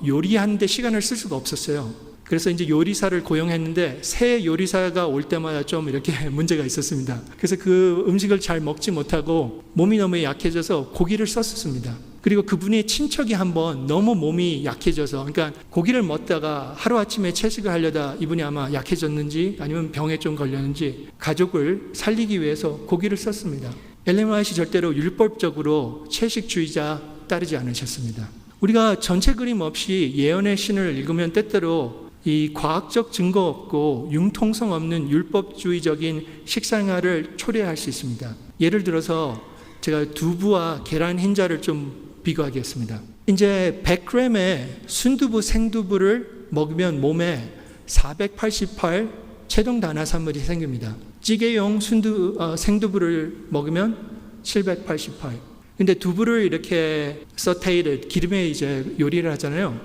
요리하는데 시간을 쓸 수가 없었어요. 그래서 이제 요리사를 고용했는데 새 요리사가 올 때마다 좀 이렇게 문제가 있었습니다. 그래서 그 음식을 잘 먹지 못하고 몸이 너무 약해져서 고기를 썼습니다. 그리고 그분의 친척이 한번 너무 몸이 약해져서, 그러니까 고기를 먹다가 하루아침에 채식을 하려다 이분이 아마 약해졌는지 아니면 병에 좀 걸렸는지 가족을 살리기 위해서 고기를 썼습니다. 엘렌 화이트 절대로 율법적으로 채식주의자 따르지 않으셨습니다. 우리가 전체 그림 없이 예언의 신을 읽으면 때때로 이 과학적 증거 없고 융통성 없는 율법주의적인 식생활을 초래할 수 있습니다. 예를 들어서 제가 두부와 계란 흰자를 좀 비교하겠습니다. 이제 100g의 순두부, 생두부를 먹으면 몸에 488 체동 단화산물이 생깁니다. 찌개용 생두부를 먹으면 788. 근데 두부를 이렇게 sautéed, 기름에 이제 요리를 하잖아요.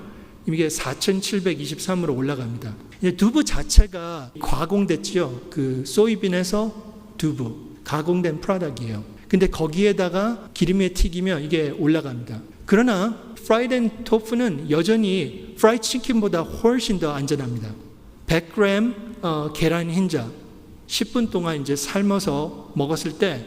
이게 4723으로 올라갑니다. 이제 두부 자체가 가공됐지요. 그 소이빈에서 두부, 가공된 프로덕트이에요. 근데 거기에다가 기름에 튀기면 이게 올라갑니다. 그러나 프라이드 앤 토프는 여전히 프라이드 치킨보다 훨씬 더 안전합니다. 100g 계란 흰자 10분 동안 이제 삶아서 먹었을 때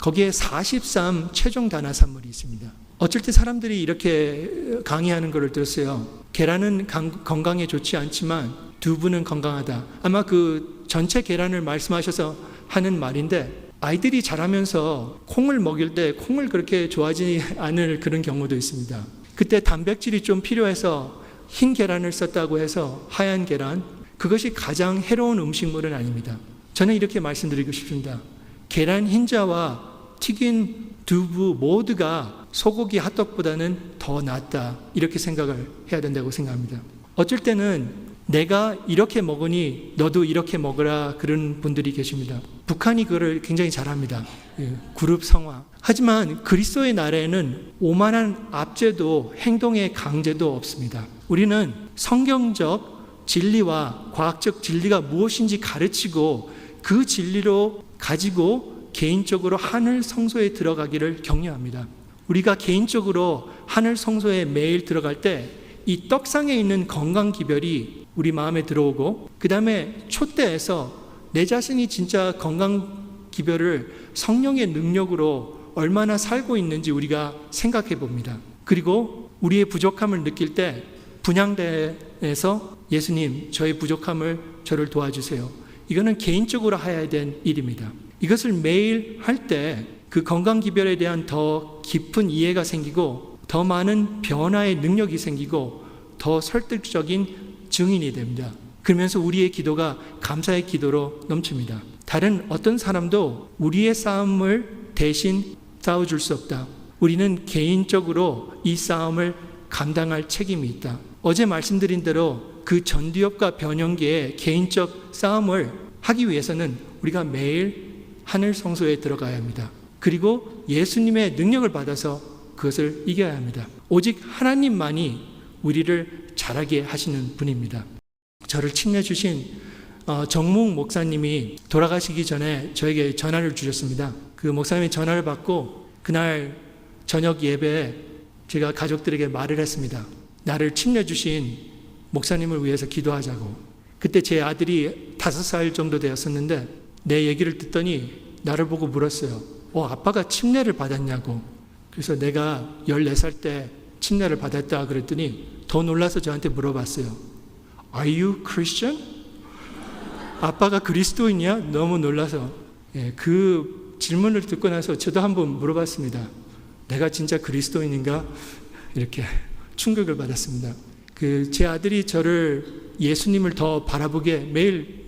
거기에 43 최종 단화산물이 있습니다. 어쩔 때 사람들이 이렇게 강의하는 것을 들었어요. 계란은 건강에 좋지 않지만 두부는 건강하다. 아마 그 전체 계란을 말씀하셔서 하는 말인데, 아이들이 자라면서 콩을 먹일 때 콩을 그렇게 좋아하지 않을 그런 경우도 있습니다. 그때 단백질이 좀 필요해서 흰 계란을 썼다고 해서 하얀 계란, 그것이 가장 해로운 음식물은 아닙니다. 저는 이렇게 말씀드리고 싶습니다. 계란 흰자와 튀긴 두부 모두가 소고기 핫도그보다는 더 낫다, 이렇게 생각을 해야 된다고 생각합니다. 어쩔 때는 내가 이렇게 먹으니 너도 이렇게 먹으라 그런 분들이 계십니다. 북한이 그걸 굉장히 잘합니다. 그룹 성화. 하지만 그리스도의 나라에는 오만한 압제도 행동의 강제도 없습니다. 우리는 성경적 진리와 과학적 진리가 무엇인지 가르치고 그 진리로 가지고 개인적으로 하늘 성소에 들어가기를 격려합니다. 우리가 개인적으로 하늘 성소에 매일 들어갈 때 이 떡상에 있는 건강 기별이 우리 마음에 들어오고, 그 다음에 촛대에서 내 자신이 진짜 건강 기별을 성령의 능력으로 얼마나 살고 있는지 우리가 생각해 봅니다. 그리고 우리의 부족함을 느낄 때 분향대에서 예수님, 저의 부족함을 저를 도와주세요. 이거는 개인적으로 해야 된 일입니다. 이것을 매일 할 때 그 건강 기별에 대한 더 깊은 이해가 생기고 더 많은 변화의 능력이 생기고 더 설득적인 증인이 됩니다. 그러면서 우리의 기도가 감사의 기도로 넘칩니다. 다른 어떤 사람도 우리의 싸움을 대신 싸워줄 수 없다. 우리는 개인적으로 이 싸움을 감당할 책임이 있다. 어제 말씀드린 대로 그 전두엽과 변형계의 개인적 싸움을 하기 위해서는 우리가 매일 하늘 성소에 들어가야 합니다. 그리고 예수님의 능력을 받아서 그것을 이겨야 합니다. 오직 하나님만이 우리를 자라게 하시는 분입니다. 저를 친내주신 정묵 목사님이 돌아가시기 전에 저에게 전화를 주셨습니다. 그 목사님의 전화를 받고 그날 저녁 예배에 제가 가족들에게 말을 했습니다. 나를 친내주신 목사님을 위해서 기도하자고. 그때 제 아들이 5살 정도 되었었는데 내 얘기를 듣더니 나를 보고 물었어요. 아빠가 침례를 받았냐고. 그래서 내가 14살 때 침례를 받았다 그랬더니 더 놀라서 저한테 물어봤어요. Are you Christian? 아빠가 그리스도인이야? 너무 놀라서. 그 질문을 듣고 나서 저도 한번 물어봤습니다. 내가 진짜 그리스도인인가? 이렇게 충격을 받았습니다. 제 아들이 저를 예수님을 더 바라보게 매일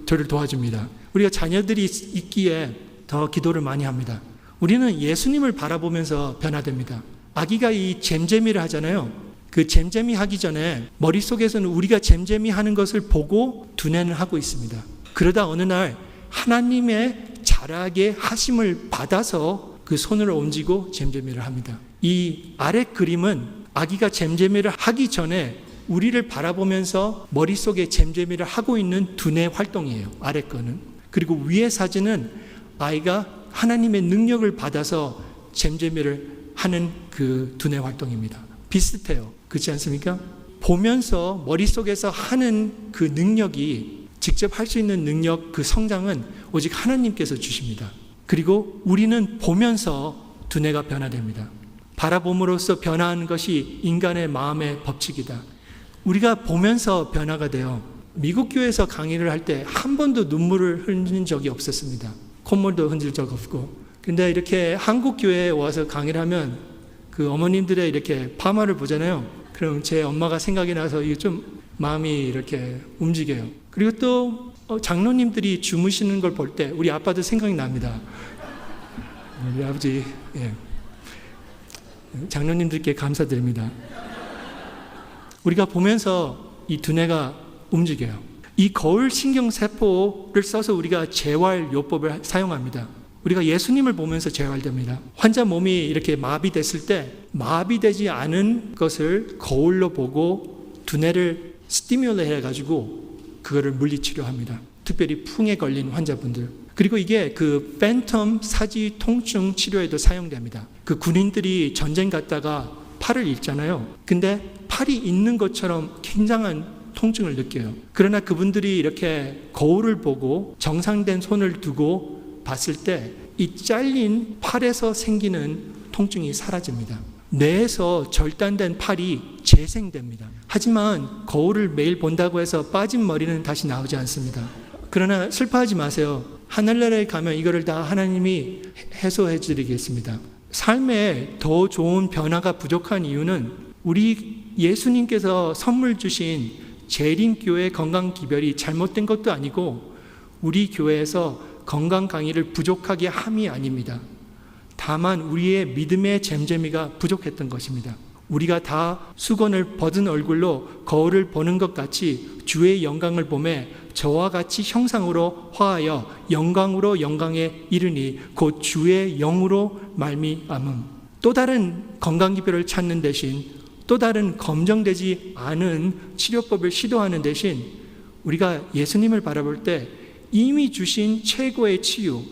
저를 도와줍니다. 우리가 자녀들이 있기에 더 기도를 많이 합니다. 우리는 예수님을 바라보면서 변화됩니다. 아기가 이 잼잼이를 하잖아요. 그 잼잼이 하기 전에 머릿속에서는 우리가 잼잼이 하는 것을 보고 두뇌는 하고 있습니다. 그러다 어느 날 하나님의 자라게 하심을 받아서 그 손을 옮기고 잼잼이를 합니다. 이 아래 그림은 아기가 잼잼이를 하기 전에 우리를 바라보면서 머릿속에 잼잼이를 하고 있는 두뇌 활동이에요. 아래 거는. 그리고 위의 사진은 아이가 하나님의 능력을 받아서 잼잼이를 하는 그 두뇌 활동입니다. 비슷해요. 그렇지 않습니까? 보면서 머릿속에서 하는 그 능력이, 직접 할 수 있는 능력, 그 성장은 오직 하나님께서 주십니다. 그리고 우리는 보면서 두뇌가 변화됩니다. 바라봄으로써 변화하는 것이 인간의 마음의 법칙이다. 우리가 보면서 변화가 돼요. 미국 교회에서 강의를 할 때 한 번도 눈물을 흘린 적이 없었습니다. 콧물도 흔들 적 없고. 근데 이렇게 한국 교회에 와서 강의를 하면 그 어머님들의 이렇게 파마를 보잖아요. 그럼 제 엄마가 생각이 나서 이게 좀 마음이 이렇게 움직여요. 그리고 또 장로님들이 주무시는 걸 볼 때 우리 아빠도 생각이 납니다. 우리 아버지, 예. 장로님들께 감사드립니다. 우리가 보면서 이 두뇌가 움직여요. 이 거울 신경세포를 써서 우리가 재활요법을 사용합니다. 우리가 예수님을 보면서 재활됩니다. 환자 몸이 이렇게 마비됐을 때 마비되지 않은 것을 거울로 보고 두뇌를 스티뮬레 해가지고 그거를 물리치료합니다. 특별히 풍에 걸린 환자분들. 그리고 이게 그 팬텀 사지 통증 치료에도 사용됩니다. 그 군인들이 전쟁 갔다가 팔을 잃잖아요. 근데 팔이 있는 것처럼 굉장한 통증을 느껴요. 그러나 그분들이 이렇게 거울을 보고 정상된 손을 두고 봤을 때 이 잘린 팔에서 생기는 통증이 사라집니다. 뇌에서 절단된 팔이 재생됩니다. 하지만 거울을 매일 본다고 해서 빠진 머리는 다시 나오지 않습니다. 그러나 슬퍼하지 마세요. 하늘나라에 가면 이거를 다 하나님이 해소해 드리겠습니다. 삶에 더 좋은 변화가 부족한 이유는 우리 예수님께서 선물 주신 재림교회 건강기별이 잘못된 것도 아니고 우리 교회에서 건강 강의를 부족하게 함이 아닙니다. 다만 우리의 믿음의 잼잼이가 부족했던 것입니다. 우리가 다 수건을 벗은 얼굴로 거울을 보는 것 같이 주의 영광을 보매 저와 같이 형상으로 화하여 영광으로 영광에 이르니 곧 주의 영으로 말미암음. 또 다른 건강기별을 찾는 대신 또 다른 검증되지 않은 치료법을 시도하는 대신 우리가 예수님을 바라볼 때 이미 주신 최고의 치유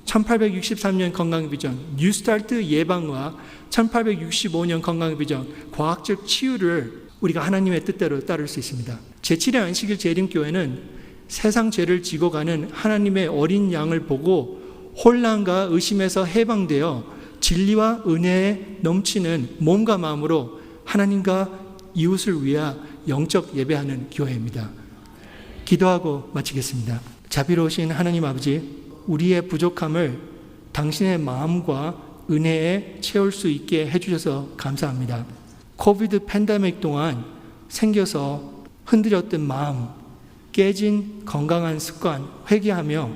1863년 건강비전 뉴스타트 예방과 1865년 건강비전 과학적 치유를 우리가 하나님의 뜻대로 따를 수 있습니다. 제7회 안식일 재림교회는 세상 죄를 지고 가는 하나님의 어린 양을 보고 혼란과 의심에서 해방되어 진리와 은혜에 넘치는 몸과 마음으로 하나님과 이웃을 위하 영적 예배하는 교회입니다. 기도하고 마치겠습니다. 자비로우신 하나님 아버지, 우리의 부족함을 당신의 마음과 은혜에 채울 수 있게 해주셔서 감사합니다. 코비드 팬데믹 동안 생겨서 흔들렸던 마음, 깨진 건강한 습관 회개하며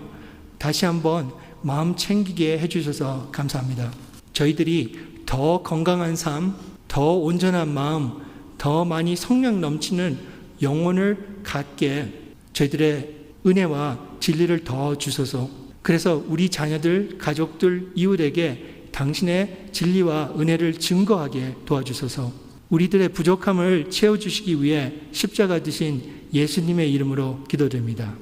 다시 한번 마음 챙기게 해주셔서 감사합니다. 저희들이 더 건강한 삶, 더 온전한 마음, 더 많이 성령 넘치는 영혼을 갖게 저희들의 은혜와 진리를 더 주소서. 그래서 우리 자녀들, 가족들, 이웃에게 당신의 진리와 은혜를 증거하게 도와주소서. 우리들의 부족함을 채워주시기 위해 십자가 드신 예수님의 이름으로 기도드립니다.